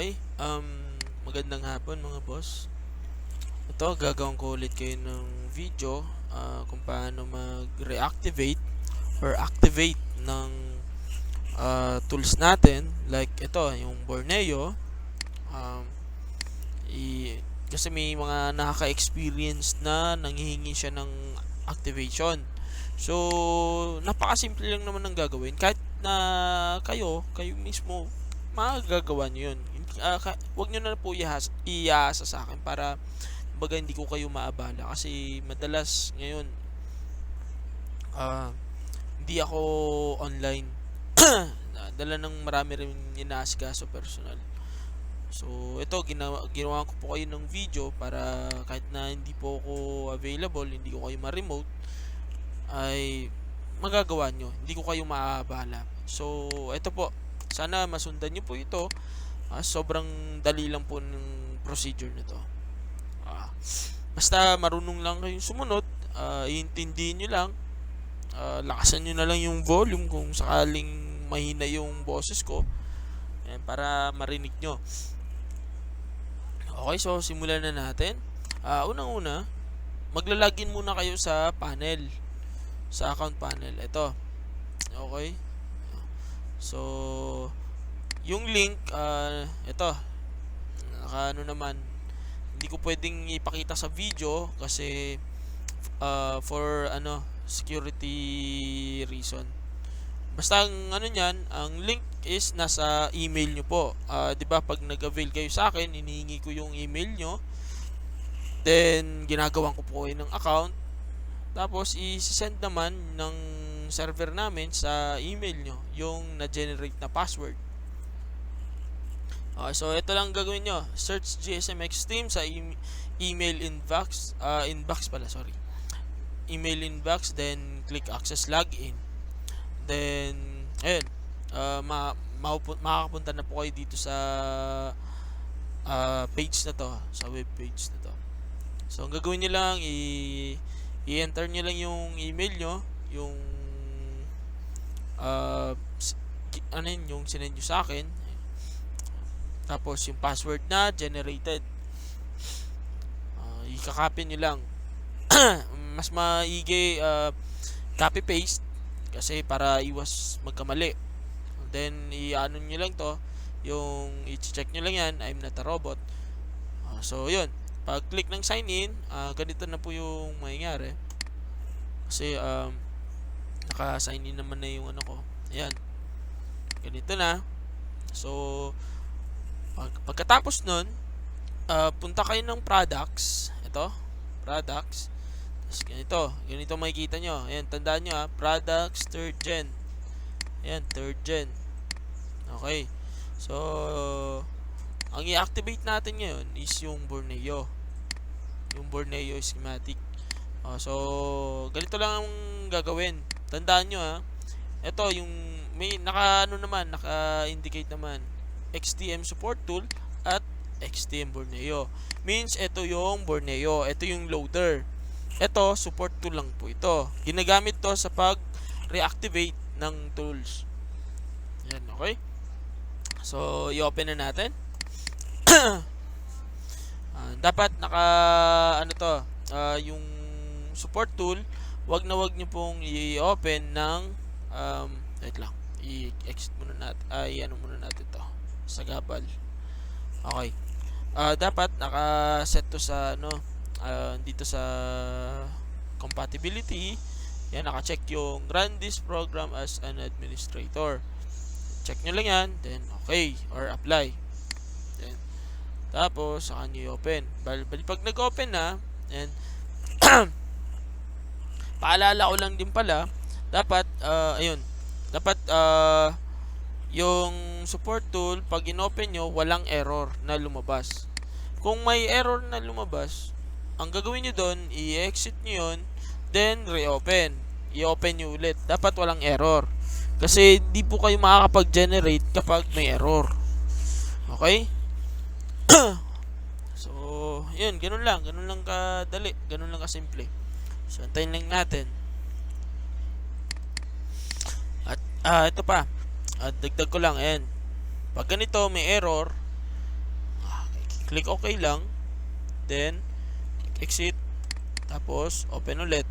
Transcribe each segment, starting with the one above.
Okay, magandang hapon mga boss. Ito, gagawin ko ulit kayo ng video kung paano mag-reactivate or activate ng tools natin. Like ito, yung Borneo. Um, kasi may mga nakaka-experience na nanghihingi siya ng activation. So, napakasimple lang naman ng gagawin. Kahit na kayo mismo, magagawa nyo yun. Huwag nyo na po iasa sa akin para baga hindi ko kayo maabala. Kasi madalas ngayon, ah, hindi ako online. Dala ng marami rin inaasikaso personal. So, ito, ginawa ko po kayo ng video para kahit na hindi po ako available, hindi ko kayo ma-remote, ay magagawa nyo. Hindi ko kayo maabala. So, ito po. Sana masundan nyo po ito. Sobrang dali lang po ng procedure nito. Basta marunong lang kayong sumunod, iintindihin nyo lang, lakasan nyo na lang yung volume kung sakaling mahina yung boses ko. Ayan, para marinig nyo. Okay, so simulan na natin. Unang-una, maglalagin muna kayo sa panel. Sa account panel. Ito. Okay. So, yung link, ito. Ano naman, hindi ko pwedeng ipakita sa video kasi for security reason. Basta ang ang link is nasa email nyo po. 'Di ba pag nag-avail kayo sa akin, hinihingi ko yung email nyo. Then ginagawan ko po kayo ng account. Tapos i-send naman ng server namin sa email nyo yung na-generate na password. So ito lang gagawin nyo. Search GSMX Team sa email inbox, email inbox, then click access login. Then ayun, makakapunta na po kayo dito sa page na to, sa web page na to. So ang gagawin nyo lang, i-enter nyo lang yung email nyo, yung yung sinend nyo sa akin. Tapos yung password na generated, i-copy nyo lang. Mas maigi copy paste kasi para iwas magkamali. Then i-ano nyo lang to, yung i-check nyo lang yan, I'm not a robot. So yun, pag click ng sign in, ganito na po yung mangyayari. Kasi naka-sign in naman na yung ano ko. Ayan, ganito na. So pagkatapos nun, punta kayo ng products. Ito, products. Tapos ganito makikita nyo. Ayan, tandaan nyo products 3rd gen. Ayan, 3rd gen. Okay. So ang i-activate natin ngayon is yung Borneo. Yung Borneo schematic. So ganito lang ang gagawin. Tandaan nyo ito yung may naka-indicate naman XTM support tool at XTM Borneo. Means ito yung Borneo, ito yung loader. Ito support tool lang po ito. Ginagamit to sa pag-reactivate ng tools. Yan, okay? So, i-open na natin. Dapat yung support tool, wag nyo pong i-open ng wait lang. I-exit muna natin. Muna natin to. Sagabal. Okay. Dapat naka-set to sa dito sa compatibility. Yan, naka-check yung run this program as an administrator. Check nyo lang yan, then okay, or apply. Then, tapos saka nyo i-open. Pag nag-open na, and paalala ko lang din pala, dapat yung support tool, pag in-open nyo, walang error na lumabas. Kung may error na lumabas, ang gagawin nyo doon, i-exit nyo yun, then reopen. I-open nyo ulit. Dapat walang error. Kasi di po kayo makakapag-generate kapag may error. Okay? So, yun, ganun lang kadali, ganun lang kasimple. So, antayin lang natin. At ito pa, dagdag ko lang, ayan. Pag ganito may error, click OK lang, then exit, tapos open ulit.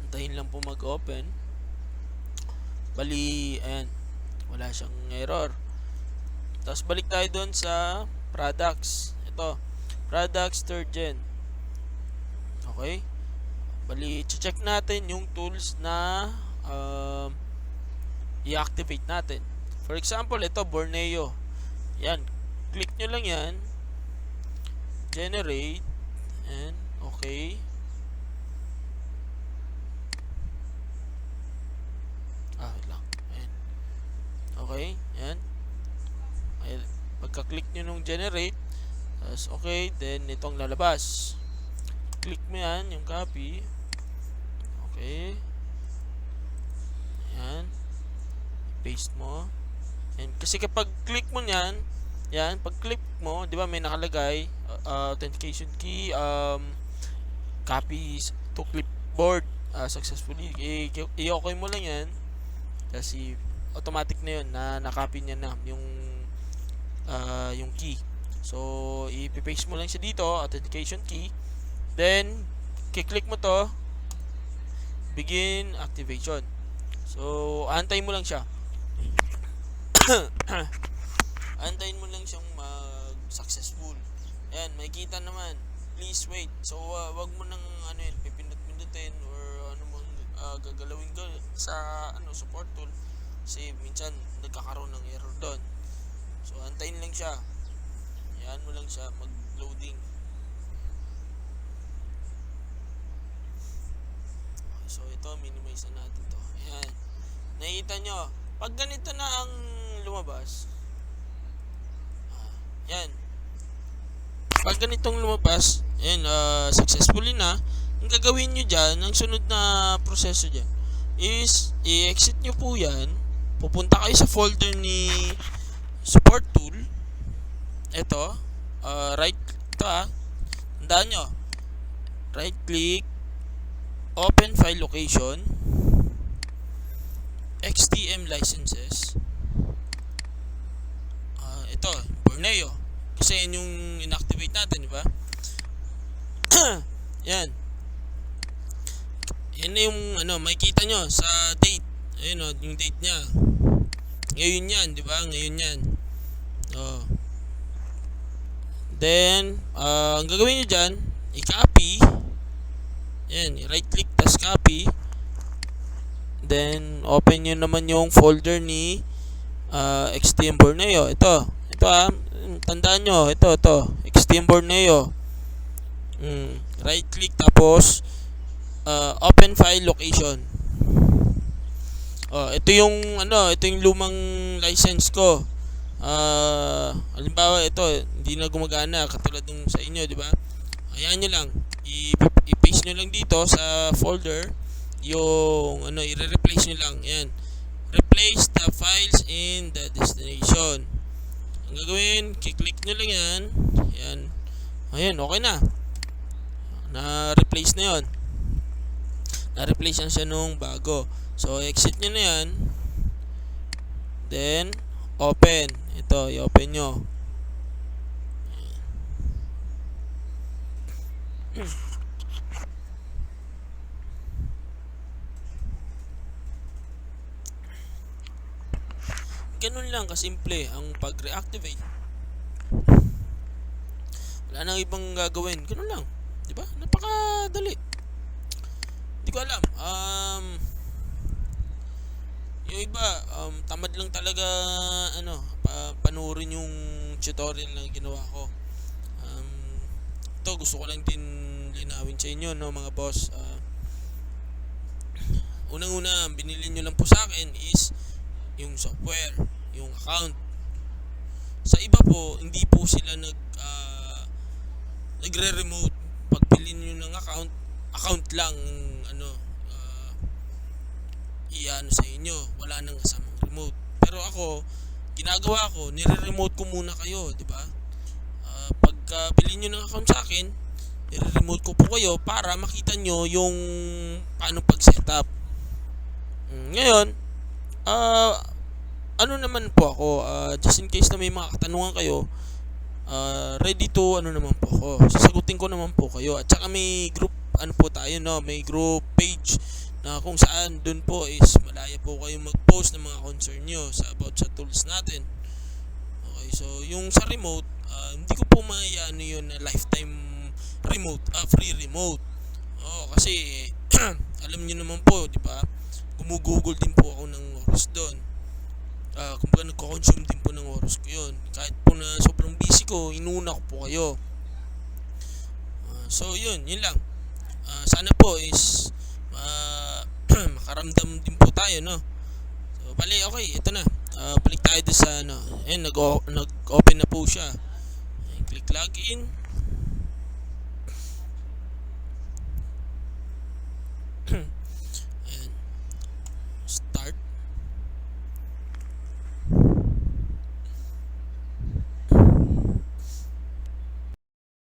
Antayin lang po mag-open. Bali, ayan, wala siyang error. Tapos balik tayo doon sa products. Ito, products 3rd gen. Okay? Bali, check natin yung tools na i-activate natin. For example, ito, Borneo. Yan, click nyo lang yan. Generate. And, okay. Wait lang. Ayan. Okay, yan. Ayan. Pagka-click nyo nung generate, tapos okay, then itong lalabas. Click mo yan, yung copy. Okay. Ayan. Paste mo. And kasi kapag click mo niyan, yan, pag click mo, 'di ba may nakalagay authentication key, copies to clipboard successfully. I-okay mo lang 'yan. Kasi automatic na 'yon na na-copy niya na yung key. So, i-paste mo lang siya dito, authentication key. Then, i-click mo 'to, begin activation. So, antayin mo lang siya. Antayin mo lang siyang mag-successful. Ayan, makikita naman. Please wait. So, wag mo nang pipindot-pindutin or ano mong gagalawin sa support tool. Kasi minsan nagkakaroon ng error doon. So, antayin lang siya. Ayan mo lang siya mag-loading. So, ito, minimize na natin to. Ayan. Nakikita nyo, pag ganito na ang lumabas, yan. Pag ganitong lumabas, yan, successfully na, ang gagawin nyo dyan, ang sunod na proseso dyan, is, i-exit nyo po yan, pupunta kayo sa folder ni support tool, ito, tandaan nyo, right click, open file location, XTM licenses, ito, Borneo. Kasi yun yung inactivate natin, di ba? Yan. Yan na yung, makikita nyo sa date. Ayun yung date niya. Ngayon yan, di ba? Ngayon yan. Then, ang gagawin nyo dyan, i-copy. Yan, i-right click, tas copy. Then, open nyo naman yung folder ni XTM Borneo. Ito tandaan nyo, ito XTM Borneo. Right click, tapos open file location. Ito yung lumang license ko. Halimbawa ito, hindi na gumagana katulad nung sa inyo, di ba? Ayan nyo lang, i-paste nyo lang dito sa folder yung i-replace nyo lang. Ayan, replace the files in the destination. Ang gagawin, kiklik nyo lang yan. Ayan. Ayan, okay na. Na-replace na yon. Na-replace yan siya nung bago. So, exit nyo na yan. Then, open. Ito, i-open nyo. Ganun lang kasimple ang pag-reactivate. Wala nang ibang gagawin. Ganun lang. Diba? Napakadali. Hindi ko alam. Yung iba, tamad lang talaga panurin yung tutorial na ginawa ko. Ito, gusto ko lang din linawin sa inyo, mga boss. Unang-una, binili nyo lang po sa akin is yung software, yung account. Sa iba po, hindi po sila nagre-remote. Pag bilhin nyo ng account lang sa inyo, wala nang kasamang remote. Pero ako, ginagawa ko, nire-remote ko muna kayo, di ba? Pagka bili nyo ng account sa akin, nire-remote ko po kayo para makita nyo yung paano pag-setup. Ngayon, ano naman po ako, just in case na may mga katanungan kayo, ready to ano naman po ako, sasagutin ko naman po kayo. At saka may group ano po tayo, no, may group page na kung saan dun po is malaya po kayo mag-post ng mga concern nyo about sa tools natin. Okay, so yung sa remote, hindi ko po ano yun na lifetime remote, free remote. Kasi alam niyo naman po, di ba? Gumugugol din po ako ng oras doon. Kumbaga nagko-consume din po ng oras ko yun. Kahit po na sobrang busy ko, inuna ko po kayo. So yun lang. Sana po is makaramdam din po tayo, no? So bali, okay, ito na. Balik tayo doon sa ano. Ayun, nag-open na po siya. Ayun, click login.